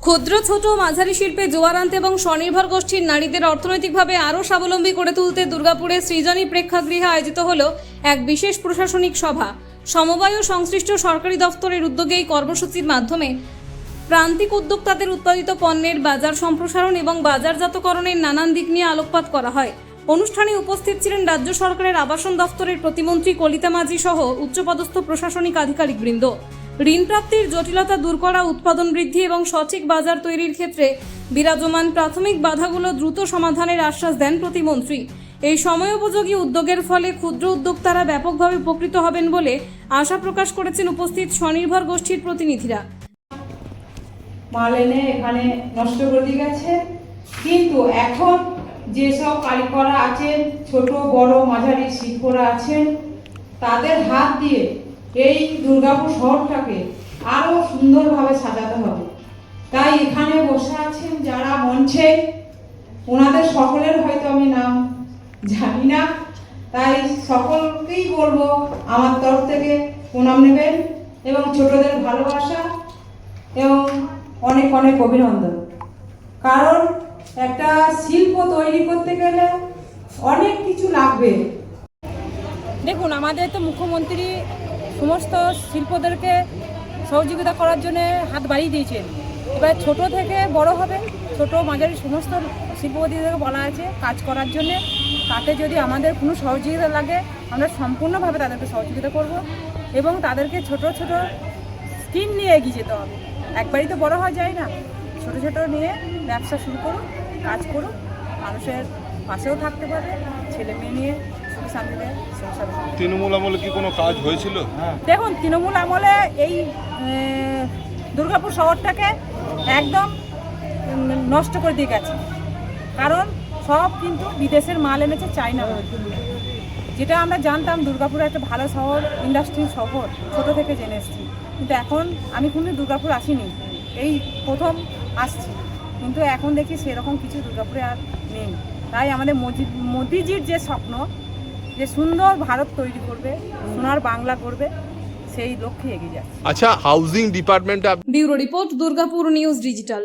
ক্ষুদ্র ছোট মাঝারি শিল্পে জোয়ার আনতে এবং স্বনির্ভর গোষ্ঠীর নারীদের অর্থনৈতিকভাবে আরও স্বাবলম্বী করে তুলতে দুর্গাপুরে সৃজনী প্রেক্ষাগৃহে আয়োজিত হলো এক বিশেষ প্রশাসনিক সভা। সমবায় ও সংশ্লিষ্ট সরকারি দফতরের উদ্যোগে এই কর্মসূচির মাধ্যমে প্রান্তিক উদ্যোক্তাদের উৎপাদিত পণ্যের বাজার সম্প্রসারণ এবং বাজারজাতকরণের নানান দিক নিয়ে আলোকপাত করা হয়। অনুষ্ঠানে উপস্থিত ছিলেন রাজ্য সরকারের আবাসন দফতরের প্রতিমন্ত্রী কলিতা মাঝি সহ উচ্চপদস্থ প্রশাসনিক আধিকারিকবৃন্দ। ঋণ প্রাপ্তির জটিলতা দূর করা, উৎপাদন বৃদ্ধি এবং সঠিক বাজার তৈরির ক্ষেত্রে বিরাজমান প্রাথমিক বাধাগুলো দ্রুত সমাধানের আশ্বাস দেন প্রতিমন্ত্রী। এই সময়োপযোগী উদ্যোগের ফলে ক্ষুদ্র উদ্যোক্তারা ব্যাপকভাবে উপকৃত হবেন বলে আশা প্রকাশ করেছেন উপস্থিত স্বনির্ভর গোষ্ঠীর প্রতিনিধিরা। মাল এনে এখানে নষ্ট করে দিয়ে গেছে, কিন্তু এখন যেসব কারিগররা আছেন, ছোট বড় মাঝারি শিল্পরা আছেন, তাদের হাত দিয়ে এই দুর্গাপুর শহরটাকে আরো সুন্দরভাবে সাজাতে হবে। তাই এখানে বসে আছেন যারা মঞ্চে, ওনাদের সকলের হয়তো আমি নাম জানি না, তাই সকলকেই বলবো আমার তরফ থেকে প্রণাম নেবেন এবং ছোটদের ভালোবাসা এবং অনেক অনেক অভিনন্দন। কারণ একটা শিল্প তৈরি করতে গেলে অনেক কিছু লাগবে। দেখুন, আমাদের তো মুখ্যমন্ত্রী সমস্ত শিল্পদেরকে সহযোগিতা করার জন্য হাত বাড়িয়ে দিয়েছেন। এবার ছোট থেকে বড় হবে, ছোট মাঝারি সমস্ত শিল্পপতিদেরকে বলা আছে কাজ করার জন্য। তাতে যদি আমাদের কোনো সহযোগিতা লাগে, আমরা সম্পূর্ণভাবে তাদেরকে সহযোগিতা করব এবং তাদেরকে ছোট ছোট স্কিম নিয়ে এগিয়ে যেতে হবে। একবারই তো বড় হওয়া যায় না। ছোট ছোট নিয়ে ব্যবসা শুরু করুন, কাজ করুন, মানুষের পাশেও থাকতে পারবে, ছেলে মেয়ে নিয়ে সুখী শান্তিতে সংসার। তৃণমূল আমলে কি কোনো কাজ হয়েছিল? দেখুন, তৃণমূল আমলে এই দুর্গাপুর শহরটাকে একদম নষ্ট করে দিয়ে গেছে। কারণ সব কিন্তু বিদেশের মাল এনেছে, চায়না। যেটা আমরা জানতাম দুর্গাপুর একটা ভালো শহর, ইন্ডাস্ট্রি শহর, ছোট থেকে জেনে এসেছি। কিন্তু এখন আমি কোনো দুর্গাপুর আসিনি, এই প্রথম আসছি, কিন্তু এখন দেখি সেরকম কিছু দুর্গাপুরে আর নেই। তাই আমাদের মোদিজির যে স্বপ্ন, যে সুন্দর ভারত তৈরি করবে, সোনার বাংলা করবে, সেই লক্ষ্যে এগিয়ে যাচ্ছে। আচ্ছা, হাউজিং ডিপার্টমেন্টে bureau report, Durgapur news digital.